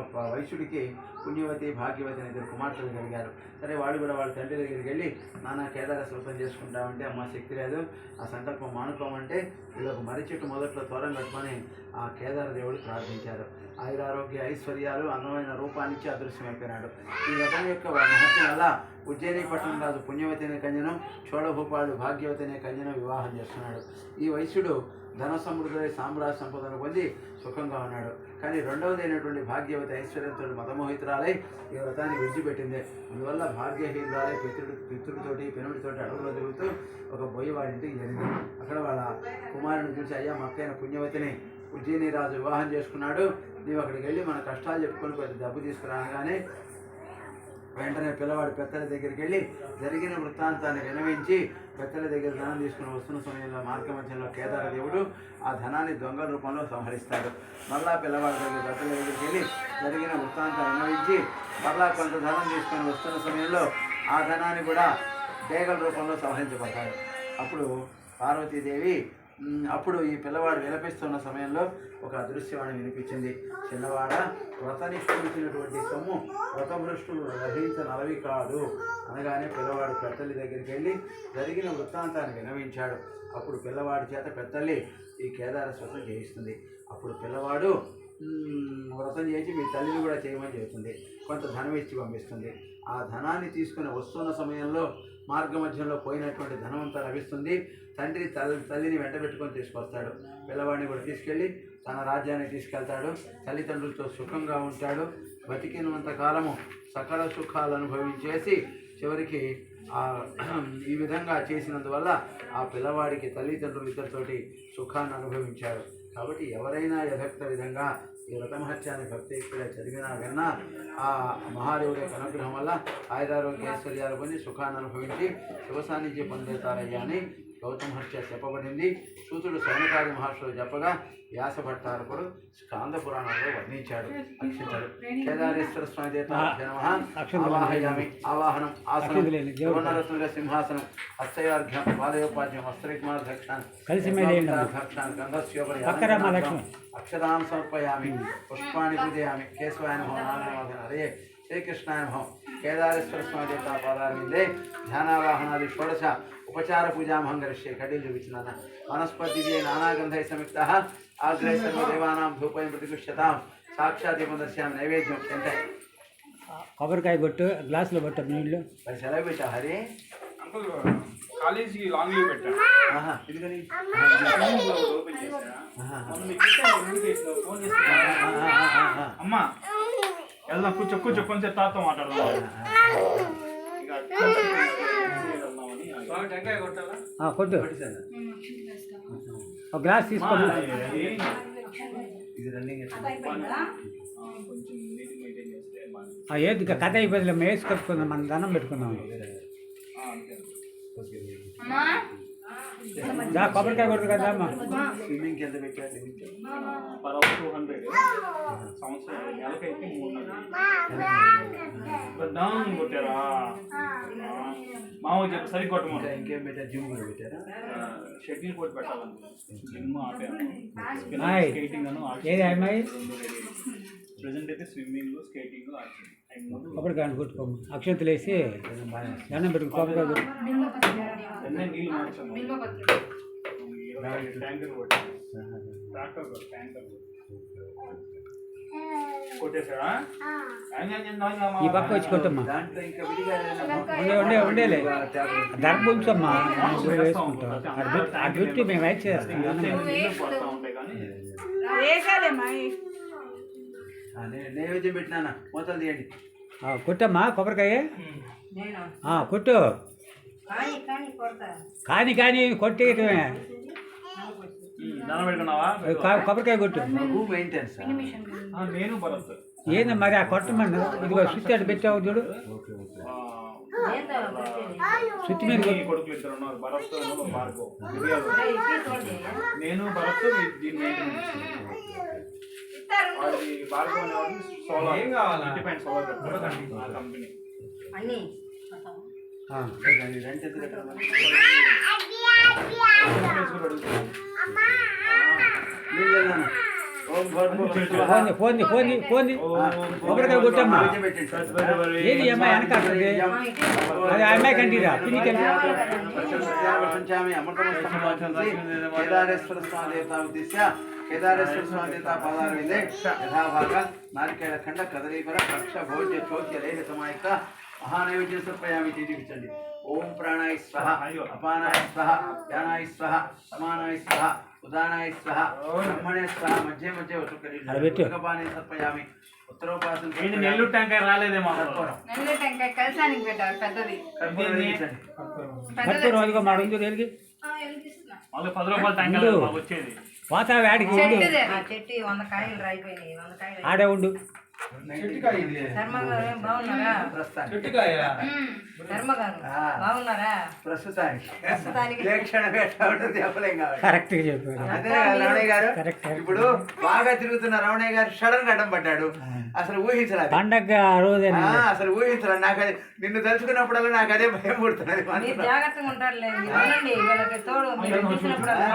ఒక వైశ్యుడికి పుణ్యవతి భాగ్యవతి అనే ఇద్దరు కుమార్తెలు కలిగారు. సరే వాడు కూడా వాళ్ళ తండ్రి దగ్గరికి వెళ్ళి నాన్న కేదార వ్రతం చేసుకుంటామంటే అమ్మ శక్తి లేదు, ఆ సంకల్పం మానుకోమంటే వీళ్ళొక మర్రి చెట్టు మొదట్లో తోరం కట్టుకొని ఆ కేదార దేవుడు ప్రార్థించారు. ఆయురారోగ్య ఐశ్వర్యాలు అందమైన రూపాన్నిచ్చి అదృశ్యమైపోయినాడు. ఈ వ్రతం యొక్క మహత్యం వల్ల ఉజ్జయిని పట్టణం రాజు పుణ్యవతి అనే కన్యను, చోళభూపాడు భాగ్యవతి అనే కన్యను వివాహం చేస్తున్నాడు. ఈ వైశ్యుడు ధన సమృద్ధి సామ్రాజ్య సంపదను పొంది సుఖంగా ఉన్నాడు. కానీ రెండవదైనటువంటి భాగ్యవతి ఐశ్వర్యంతో మతమోహితురాలై ఈ వ్రతాన్ని విడిచిపెట్టింది. అందువల్ల భాగ్యహీనురాలై పితృడితోటి పెనుడితోటి అడవులో తిరుగుతూ ఒక బొయ్యవాడింటికి జరిగింది. అక్కడ వాళ్ళ కుమారుని చూసి, అయ్యా మక్కైన పుణ్యవతిని ఉజ్జయిని రాజు వివాహం చేసుకున్నాడు, నీవు అక్కడికి వెళ్ళి మన కష్టాలు చెప్పుకొని కొద్ది డబ్బు తీసుకురాగానే వెంటనే పిల్లవాడు పెద్దల దగ్గరికి వెళ్ళి జరిగిన వృత్తాంతాన్ని వినవించి పెద్దల దగ్గర ధనం తీసుకుని వస్తున్న సమయంలో మార్గమధ్యంలో కేదార దేవుడు ఆ ధనాన్ని దొంగల రూపంలో సంహరిస్తాడు. మళ్ళా పిల్లవాడి పెద్దల దగ్గరికి వెళ్ళి జరిగిన వృత్తాంతాన్ని వినవించి మళ్ళా కొంత ధనం తీసుకొని వస్తున్న సమయంలో ఆ ధనాన్ని కూడా డేగల రూపంలో సంహరించబడతాడు. అప్పుడు పార్వతీదేవి ఈ పిల్లవాడు విలపిస్తున్న సమయంలో ఒక అదృశ్యవాణి వినిపించింది. చిన్నవాడ, వ్రతనిష్ఠించినటువంటి సొమ్ము వ్రతభ్రష్టులు గ్రహించనలవి కాదు అనగానే పిల్లవాడు పెద్దల్లి దగ్గరికి వెళ్ళి జరిగిన వృత్తాంతాన్ని వినవించాడు. అప్పుడు పిల్లవాడి చేత పెద్దల్లి ఈ కేదార వ్రతం చేయిస్తుంది. అప్పుడు పిల్లవాడు వ్రతం చేసి మీ తల్లిని కూడా చేయమని చెబుతుంది. కొంత ధనం ఇచ్చి పంపిస్తుంది. ఆ ధనాన్ని తీసుకుని వస్తున్న సమయంలో మార్గమధ్యంలో పోయినటువంటి ధనం అంతా లభిస్తుంది. తండ్రి తల్లిని వెంట పెట్టుకొని తీసుకొస్తాడు. పిల్లవాడిని కూడా తీసుకెళ్ళి తన రాజ్యానికి తీసుకెళ్తాడు. తల్లిదండ్రులతో సుఖంగా ఉంటాడు. బతికినంత కాలము సకల సుఖాలు అనుభవించేసి చివరికి ఈ విధంగా చేసినందువల్ల ఆ పిల్లవాడికి తల్లిదండ్రులు ఇద్దరితోటి సుఖాన్ని అనుభవించాడు. కాబట్టి ఎవరైనా యథక్త విధంగా ఈ వ్రతమహత్యాన్ని భక్తి ఇక్కడ చదివినా విన్నా ఆ మహాదేవుడి యొక్క అనుగ్రహం వల్ల ఆయురారోగ్య ఐశ్వర్యాలు పొంది సుఖాన్ని అనుభవించి శివసాన్నిధ్యం పొందుతారయ్యా అని గౌతమహత్య చెప్పబడింది. సూతుడు సౌనకాది మహర్షులు చెప్పగా వ్యాస భట్టారకుడు స్కాంద పురాణంలో వర్ణించాడు. అక్షించాడు. కేదారేశ్వర స్వామి దేవత ఆవాహయామి. ఆవాహనం ఆసనం సువర్ణరత్నుల సింహాసనం హస్తయార్ఘ్యం పాదయోపాధ్యం వస్త్రకుమార్ దక్షాన్ గంధస్యోపరి అక్షరాం సమర్పయామి పుష్పాన్ని పూజయామి కేశవాయ నమః నారాయణ హరే శ్రీకృష్ణాయ నమః. కేదారేశ్వర స్వామి దేవత పాదాలే ధ్యానావాహనాది షోడశ ఉపచార పూజామహం కరిష్యే. కడీలు చూపించిన వనస్పతి నానాగంధై సంయుక్త ఆగ్రహ సర్వదేవానాం ధూపయం ప్రతిగృహ్యతాం సాక్షాత్ దీపం దర్శయామి. నైవేద్యం అంటే కొబ్బరికాయ కొట్టు, గ్లాసులో పట్టు నీళ్ళు. మరి సెలవు పెట్టా హరి కాలేజీకి లాంగ్ లీవ్ పెట్టా. ఎందుకని అమ్మా వెళ్దాం, కూర్చో కూర్చో కొంచెం తాతో మాట్లాడదాం. కొట్టు, ఒక గ్లాస్ తీసుకోండి. ఇది రన్నింగ్ ఏది కథ అయిపోయింది, మేసి కట్టుకుందాం, మన దండం పెట్టుకుందాం. కొబ్బరికాయ కొడుతుంది కదా అమ్మ. స్విమ్మింగ్ ఎంత పెట్టారు? పర్ 200 సంవత్సరం నెలకైతే 300 కొట్టారా? మామూలు చెప్పి సరి కొట్టమని. ఇంకేం పెట్టారు? జిమ్ కూడా పెట్టారా? షటిల్ కోట్ పెట్టాలంటే జిమ్ స్కేటింగ్ అను ఏది అమ్మాయి ప్రెసెంట్ అయితే స్విమ్మింగ్ స్కేటింగ్ కొబ్బరికాయ కొట్టుకోము. అక్షంతలు వేసి దండం పెట్టుకు కొబ్బరికాయ కొట్టు. నీళ్ళు మార్చాము. ట్యాంకర్ కొట్టు, ట్రాక్టర్ కొట్టు, ట్యాంకర్ కొట్టేసాడా? ఈ పక్క వచ్చి కొట్టమ్మా. దాంట్లో ఇంకా విడిగా ఉండేలే ధర ఉంచమ్మా, వేసుకుంటాం. అటు పెట్టి మేము వెయిట్ చేస్తాం. నైవేద్యం పెట్టినా మొత్తం తీయండి. కొట్టమ్మా కొబ్బరికాయ కొట్టు. కానీ కొట్టేయటమే. కొబ్బరికాయ కొట్టు. నేను భరత్ ఏంది మరి ఆ కొట్టమని ఇదిగో స్విచ్ అటు పెట్టావు చూడు. స్విచ్ మీద కొడుకులు ఇద్దరు ఉన్నారు, భరత్ భార్గవ్. నేను భరత్ దీన్ని భార్గవ్ అనేవాడు సోలార్ ఇండిపెండెంట్ సోలార్ కంపెనీ. ఓం భూర్భువస్సువః. పోంది కొబ్బరికాయ కొట్టమ్మా. ఏది ఈ అమ్మాయి వెనక వస్తుంది? అది ఆ అమ్మాయి కంటిరా పిన్నికండి. ప్రశంసామి అమృతమస్తమోచంసి కేదారేశ్వర స్వామి దేవతా ఉద్దేశ్య కేదారేశ్వర స్వామి దేవతా పాదారవిందే యథాభాగ నారికేళ ఖండ కదలీపర పక్ష భోజ్య చోద్య లేహ సమాయుక్త మహానైవేద్యం సమర్పయామి. చూపించండి. ఓం ప్రాణాయ స్వహ అపానాయ స్వహ ధ్యానాయ స్వహ సమానాయ స్వహ ఉదానాయ స్వహ బ్రహ్మణే స్వహ మధ్య మధ్య ఉత్తరపానే సమర్పయామి. ఉత్తరోపాసన నెల్లూరు టెంకాయ రాలేదేమో. నెల్లూరు టెంకాయ కలసానికి పెట్టారు పెద్దది. కర్పూరం అదిగో మా ముందు రేలికి వాళ్ళు 10 రూపాయలు టెంకాయలు మాకు వచ్చేది. పోతా వేడికి చెట్టు 100 కాయలు రాయిపోయినాయి. 100 కాయలు ఆడే ఉండు. ధర్మ గారు బాగున్నారా? ధర్మ గారు బాగున్నారా? ప్రస్తుతానికి చెప్పలేం కాబట్టి కరెక్ట్ గా చెప్పాడు. అదే కదా రమణయ్య గారు. కరెక్ట్. ఇప్పుడు బాగా తిరుగుతున్న రమణయ్య గారు సడన్ గా అడ్డం పడ్డాడు. అసలు ఊహించలేదు. పండగ ఆ రోజే అసలు ఊహించలేదు. నాకు అది నిన్ను తలుచుకున్నప్పుడల్లా నాకు అదే భయం పుడుతున్నది. మీరు జాగ్రత్తగా ఉంటారులే. అవునండి, వీళ్ళకి తోడు మీరు చూసినప్పుడల్లా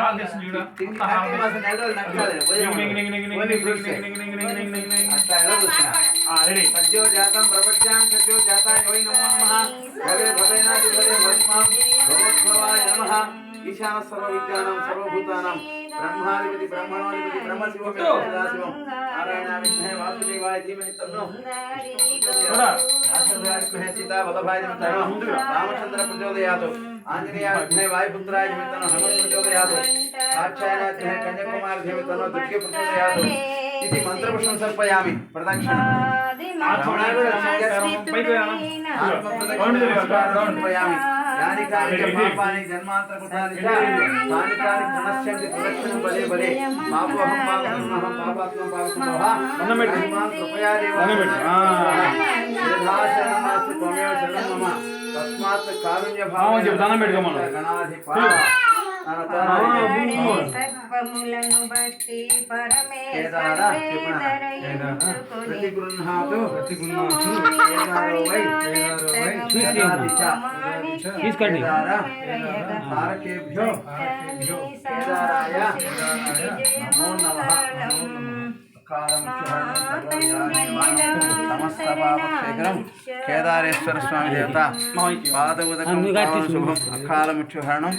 అట్లా ఎలా చూస్తున్నా సత్యో జాతం ప్రపంచాం సత్యో జాతాయ వై నమో నమః భవే భవేనాది భవే భస్మాం భగవద్భవాయ నమః ఈశాన సర్వ విద్యానాం సర్వభూతానాం బ్రహ్మాధిపతి బ్రహ్మణోధిపతి బ్రహ్మశివం సదాశివం నారాయణ విష్ణే వాసుదేవాయ ధీమహి తన్నో విష్ణుః సీతా వల్లభాయ తన్నో రామచంద్ర ప్రచోదయాత్ ఆంజనేయ విష్ణే వాయుపుత్రాయ ధీమహి తన్నో హనుమత్ ప్రచోదయాత్ కాత్యాయనాయ కన్యాకుమారి ధీమహి తన్నో దుర్గే ప్రచోదయాత్. ఇది మంత్రపుష్పం సమర్పయామి. ప్రదక్షిణ సమర్పయామి. యాని కాని పాపాని జన్మాంతరకృతాని చ తాని కాని పునశ్చంతి ప్రదక్షిణం పదే పదే పాపోహం పాపకర్మహం పాపాత్మం పాపసంభవః హనుమాన్ కృపయా దేవ యథాశరణాస్తు త్వమేవ శరణం మమ తస్మాత్ కారుణ్య భావం గణాధిప సర్వములను బట్టి ప్రతిగృహాతు తీసుకోండి. తారకేభ్యో కేదారాయ నమో నమః. సమస్త పాపక్షేత్రం కేదారేశ్వర స్వామి దేవత పాదముదకం శుభం అకాలముక్షుహరణం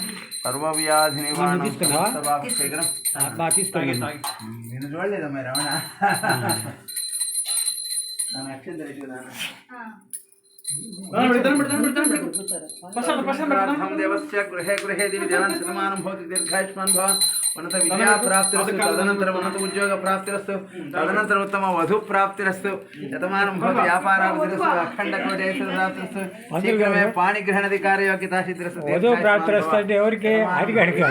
సర్వవ్యాధి నివారణం సమస్త పాపక్షేత్రం. తీసుకోండి. నేను చూడలేదమ్మా రమణ. నన్ను అక్షం తెలియదు. దేవస్య గృహే గృహే దివి జనాన్ శతమానం భవతి దీర్ఘాయుష్మాన్ భవ. ఉన్నత విద్యా ప్రాప్తిరస్తు తదనంతరం ఉన్నత ఉద్యోగ ప్రాప్తిరస్తు తదనంతరం ఉత్తమ వధు ప్రాప్తిరస్తు శతమానం భవతి వ్యాపారాభివృద్ధిరస్తు అఖండ కోటేశ్వర ప్రాప్తిరస్తు శీఘ్రమే పాణిగ్రహణాధికార యోగ్యతా సిద్ధిరస్తు వధువు ప్రాప్తిరస్తు అంటే ఎవరికి అడిగాడికి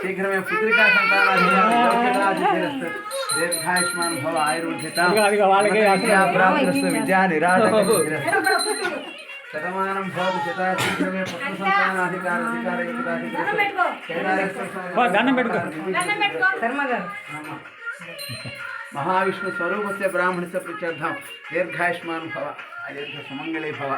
శీఘ్రమే పుత్రికా సంతానాధికారస్తు దీర్ఘాయుష్మాన్ భవ ఆయుర్వృద్ధిత ప్రాప్తిరస్తు విద్యా నిరాటక శతమానం భవతి శతాశీఘ్రమే పుత్ర సంతానాధికార దండం పెట్టుకో. ధర్మ గారు మహావిష్ణు స్వరూపస్య బ్రాహ్మణస్య ప్రీత్యర్థం దీర్ఘాయుష్మాన్ భవ దీర్ఘ సుమంగళీ భవ.